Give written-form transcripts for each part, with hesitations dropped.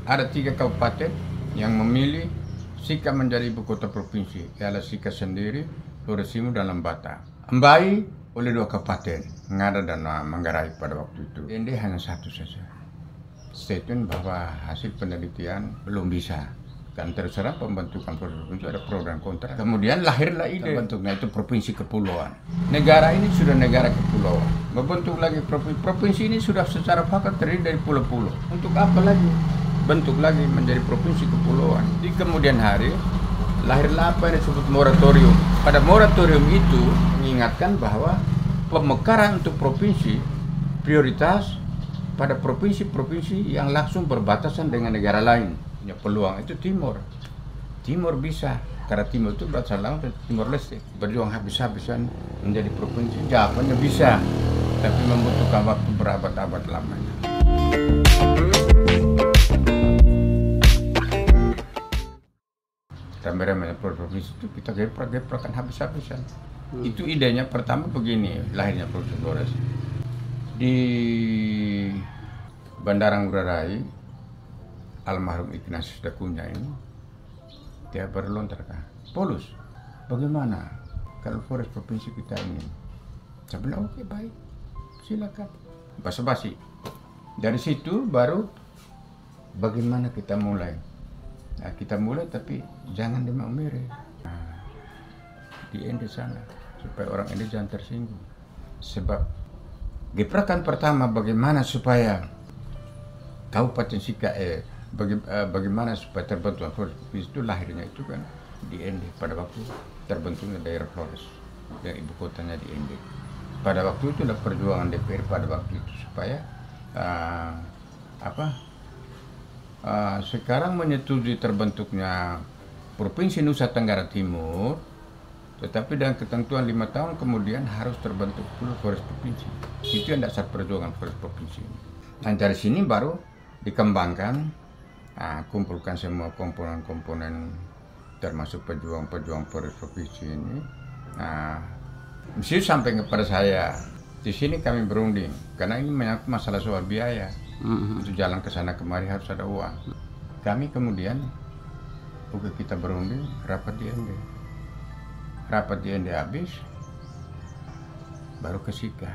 Ada 3 kabupaten yang memilih Sika menjadi ibu kota provinsi, ialah Sika sendiri, Flores Timur dan Lembata. Ambai oleh 2 kabupaten, Ngada dan Manggarai pada waktu itu. DND hanya 1 saja. Statement bahwa hasil penelitian belum bisa. Kan terserah pembentukan provinsi, ada pro dan kontra. Kemudian lahirlah ide bentuknya itu provinsi kepulauan. Negara ini sudah negara kepulauan. Membentuk lagi provinsi ini sudah secara fakat terdiri dari pulau-pulau. Untuk apa lagi? Bentuk lagi menjadi provinsi kepulauan. Di kemudian hari lahirlah apa yang disebut moratorium. Pada moratorium itu mengingatkan bahwa pemekaran untuk provinsi prioritas pada provinsi-provinsi yang langsung berbatasan dengan negara lain. Punya peluang itu Timur bisa, karena Timur itu berasal dari Timor Leste. Berjuang habis-habisan menjadi provinsi, jawabannya bisa, tapi membutuhkan waktu berabad-abad lamanya. Rame-rame provinsi itu kita geprak-geprakan habis-habisan. Itu idenya pertama begini, lahirnya Provinsi Flores. Di Bandara Ngurah Rai, almarhum Ignatius Dakunya ini, dia berlontarkan, Polus, bagaimana kalau Flores provinsi kita ini? Saya bilang, oke, baik, silakan. Basa-basi. Dari situ baru bagaimana kita mulai. Nah, kita mulai tapi jangan di Maumere. Nah, di Ende sana, supaya orang Ende jangan tersinggung. Sebab gebrakan pertama bagaimana supaya Kabupaten Sika bagaimana supaya terbentuk Flores itu lahirnya itu kan di Ende pada waktu terbentuknya daerah Flores dan ibu kotanya di Ende. Pada waktu itu ada perjuangan DPR pada waktu itu supaya sekarang menyetujui terbentuknya Provinsi Nusa Tenggara Timur, tetapi dengan ketentuan 5 tahun kemudian harus terbentuk dulu Flores Provinsi. Itu yang dasar perjuangan Flores Provinsi. Dan dari sini baru dikembangkan, kumpulkan semua komponen-komponen termasuk pejuang-pejuang Flores Provinsi ini. Mesti sampai kepada saya. Di sini kami berunding karena ini menyangkut masalah soal biaya. Untuk jalan ke sana kemari harus ada uang. Kami kemudian kita berunding rapat di Ende. Rapat di Ende habis, baru ke Sika.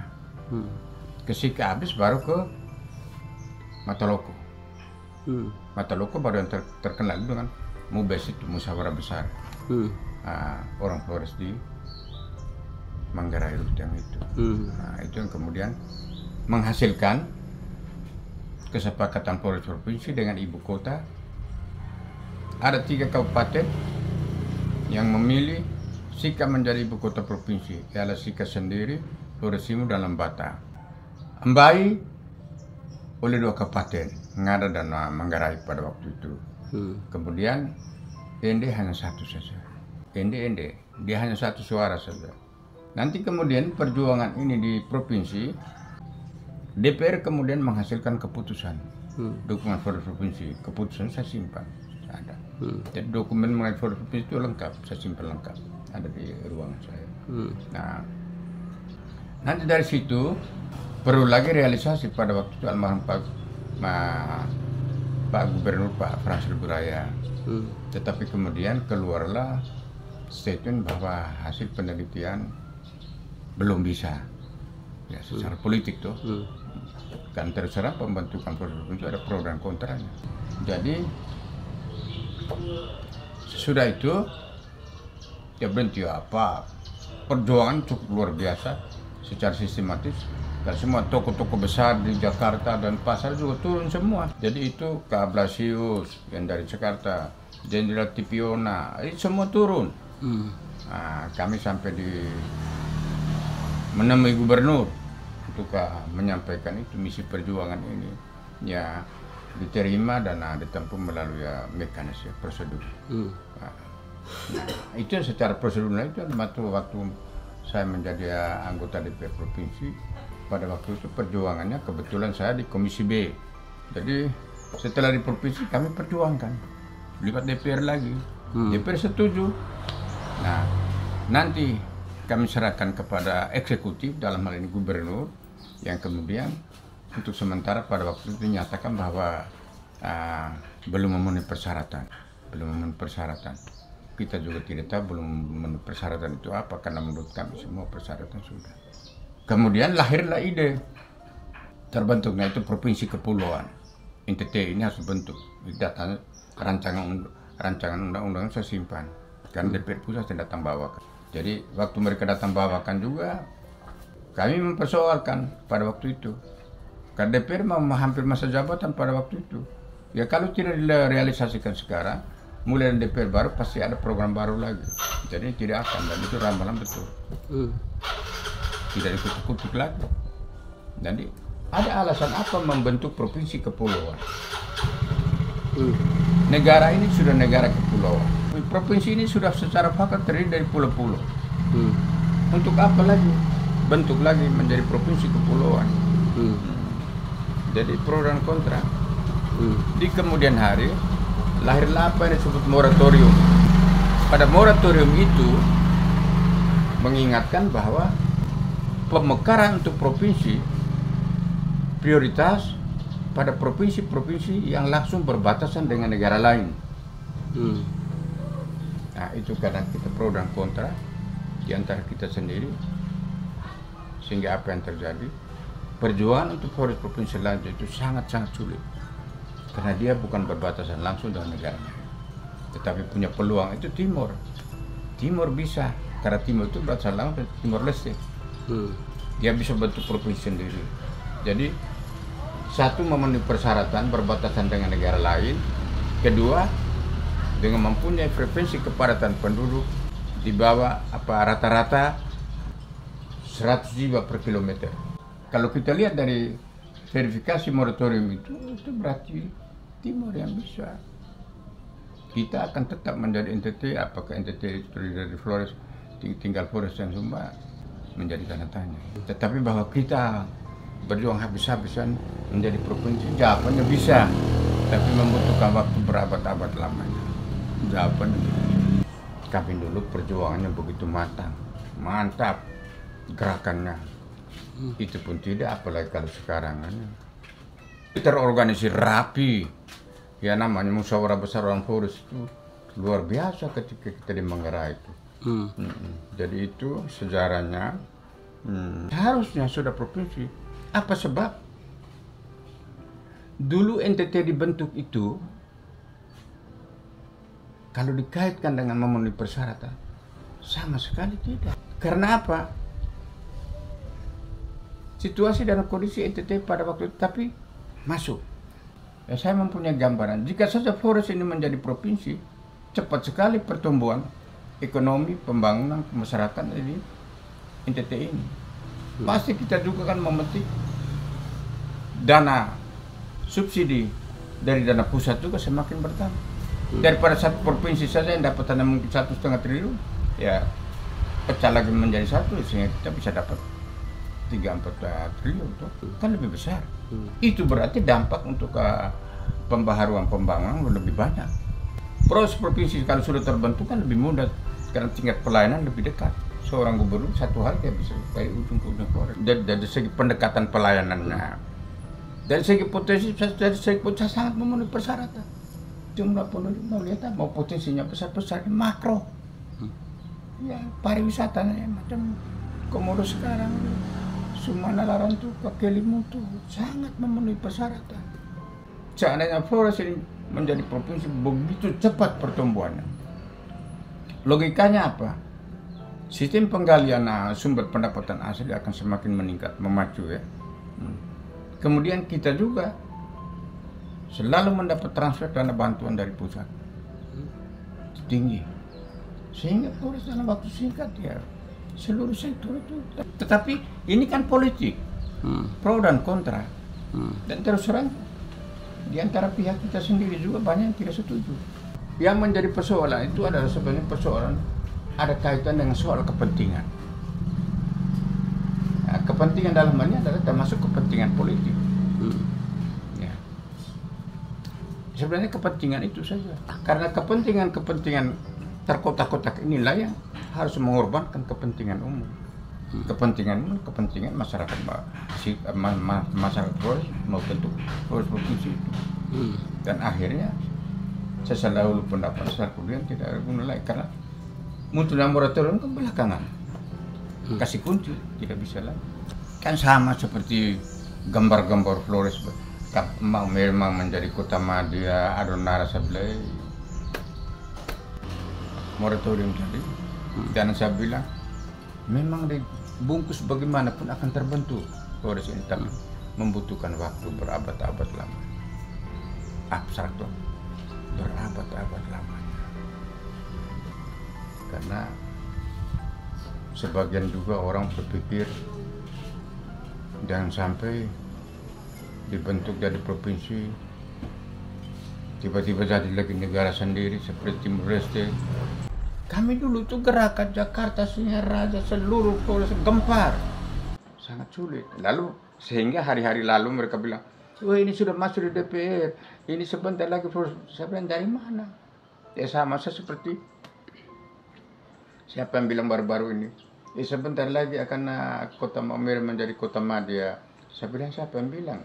Ke Sika habis baru ke Mataloko. Mataloko baru yang terkenal dengan MUBES itu, musyawarah besar. Orang Flores di Manggarai Ruteng itu. Itu yang kemudian menghasilkan kesepakatan Flores Provinsi dengan ibu kota. Ada 3 kabupaten yang memilih Sika menjadi ibu kota provinsi, ialah Sika sendiri, Flores Timur dan Lembata. Ambai oleh 2 kabupaten, Ngada dan Manggarai pada waktu itu. Kemudian Ende hanya 1 saja. Ende dia hanya 1 suara saja. Nanti kemudian perjuangan ini di provinsi, DPR kemudian menghasilkan keputusan dukungan Flores Provinsi. Keputusan saya simpan, ada. Jadi dokumen mengenai Flores Provinsi itu lengkap, saya simpan lengkap, ada di ruangan saya. Nah, nanti dari situ perlu lagi realisasi pada waktu itu almarhum Pak Gubernur Pak Frans Buraya. Tetapi kemudian keluarlah statement bahwa hasil penelitian belum bisa. Ya, secara politik tuh. Kan terserah pembentukan provinsi ada pro dan kontranya. Jadi sesudah itu dia berhenti apa? Perjuangan cukup luar biasa secara sistematis. Dan semua toko-toko besar di Jakarta dan pasar juga turun semua. Jadi itu Kak Blasius yang dari Jakarta, Jenderal Tipiona, itu semua turun. Nah, kami sampai menemui gubernur untuk menyampaikan itu misi perjuangan ini ya diterima dan ditempuh melalui mekanisme prosedur. Itu secara prosedural itu waktu saya menjadi anggota DPR provinsi pada waktu itu perjuangannya kebetulan saya di Komisi B. Jadi setelah di provinsi kami perjuangkan lipat DPR lagi. DPR setuju. Nah, nanti kami serahkan kepada eksekutif dalam hal ini gubernur yang kemudian untuk sementara pada waktu itu dinyatakan bahwa belum memenuhi persyaratan. Kita juga tidak tahu belum memenuhi persyaratan itu apa, karena menurut kami semua persyaratan sudah. Kemudian lahirlah ide terbentuknya itu provinsi kepulauan. NTT ini harus dibentuk. Datanya rancangan undang-undang saya simpan. Kan DPR pusat yang datang bawakan. Jadi waktu mereka datang bawakan juga kami mempersoalkan pada waktu itu. Karena DPR mau hampir masa jabatan pada waktu itu. Ya kalau tidak direalisasikan sekarang, mulai dari DPR baru pasti ada program baru lagi. Jadi tidak akan, dan itu ramalan betul. Tidak dikutuk-kutuk lagi. Jadi ada alasan apa membentuk provinsi kepulauan? Negara ini sudah negara kepulauan. Provinsi ini sudah secara fakta terdiri dari pulau-pulau. Untuk apa lagi bentuk lagi menjadi provinsi kepulauan? Jadi pro dan kontra. Di kemudian hari lahirlah apa yang disebut moratorium. Pada moratorium itu mengingatkan bahwa pemekaran untuk provinsi prioritas pada provinsi-provinsi yang langsung berbatasan dengan negara lain. Nah, itu kadang kita pro dan kontra di antara kita sendiri, sehingga apa yang terjadi, perjuangan untuk forest provinsi lain itu sangat-sangat sulit, karena dia bukan berbatasan langsung dengan negaranya, tetapi punya peluang itu Timor bisa, karena Timor itu berbatasan langsung dengan Timor Leste. Dia bisa bentuk provinsi sendiri. Jadi satu, memenuhi persyaratan berbatasan dengan negara lain. Kedua, dengan mempunyai frekuensi kepadatan penduduk di bawah rata-rata 100 jiwa per kilometer. Kalau kita lihat dari verifikasi moratorium itu berarti Timor yang bisa. Kita akan tetap menjadi NTT, apakah NTT itu dari Flores, tinggal Flores dan Sumba, menjadi tanda tanya. Tetapi bahwa kita berjuang habis-habisan menjadi provinsi, jawabannya bisa, tapi membutuhkan waktu berabad-abad lamanya. Jawabannya kami dulu perjuangannya begitu mantap gerakannya. Itu pun tidak, apalagi kalau sekarang kan terorganisir rapi. Ya namanya musyawarah besar orang Flores itu luar biasa ketika kita di Manggarai itu. Jadi itu sejarahnya harusnya sudah provinsi. Apa sebab? Dulu NTT dibentuk itu kalau dikaitkan dengan memenuhi persyaratan sama sekali tidak. Karena apa? Situasi dan kondisi NTT pada waktu itu tapi masuk. Ya, saya mempunyai gambaran. Jika saja Flores ini menjadi provinsi, cepat sekali pertumbuhan ekonomi, pembangunan, masyarakat di NTT ini. Pasti kita juga kan memetik dana subsidi dari dana pusat juga semakin bertambah. Daripada satu provinsi saja yang dapat dana mungkin 1,5 triliun, ya pecah lagi menjadi satu, sehingga kita bisa dapat 3-4 triliun tuh, kan lebih besar. Itu berarti dampak untuk pembaharuan pembangunan lebih banyak. Proses provinsi kalau sudah terbentuk kan lebih mudah, karena tingkat pelayanan lebih dekat. Seorang gubernur satu hal dia bisa dari ujung ke ujung Flores. Dari segi pendekatan pelayanannya, dari segi potensi sangat memenuhi persyaratan. Jumlah penduduk mau lihat mau potensinya besar-besar, makro. Ya pariwisatanya macam Komodo sekarang, Sumana Larantu, Kelimu tuh sangat memenuhi persyaratan. Seandainya Flores ini menjadi provinsi begitu cepat pertumbuhannya, logikanya apa? Sistem penggalian sumber pendapatan asli akan semakin meningkat, memacu ya. Kemudian kita juga selalu mendapat transfer dana bantuan dari pusat tinggi, sehingga Flores dalam waktu singkat ya seluruh sektor itu. Tetapi ini kan politik, pro dan kontra, dan terus terang di antara pihak kita sendiri juga banyak yang tidak setuju. Yang menjadi persoalan itu adalah sebenarnya persoalan ada kaitan dengan soal kepentingan. Nah, kepentingan dalam hal ini adalah termasuk kepentingan politik. Ya. Sebenarnya kepentingan itu saja. Karena kepentingan terkotak-kotak inilah yang harus mengorbankan kepentingan umum. Kepentingan masyarakat masyarakat Flores mau bentuk Flores provinsi itu. Dan akhirnya Saya selalu pendapat saya kemudian tidak ada guna lagi karena muncul laboratorium ke belakangan. Kasih kunci tidak bisa lagi. Kan sama seperti gambar-gambar Flores. Memang menjadi kota madya, Adonara sebelah moratorium tadi. Dan saya bilang memang dibungkus bagaimanapun akan terbentuk Flores ini, tapi membutuhkan waktu berabad-abad lama. Abstrak tuh, berabad-abad lamanya. Karena sebagian juga orang berpikir jangan sampai dibentuk jadi provinsi tiba-tiba jadi lagi negara sendiri seperti Timur Leste. Kami dulu itu gerakan Jakarta Singaraja seluruh Flores gempar, sangat sulit. Lalu sehingga hari-hari lalu mereka bilang, wah ini sudah masuk di DPR, ini sebentar lagi Flores. Saya bilang dari mana? Ya sama seperti siapa yang bilang baru-baru ini, sebentar lagi akan kota Maumere menjadi kota madya. Saya bilang siapa yang bilang?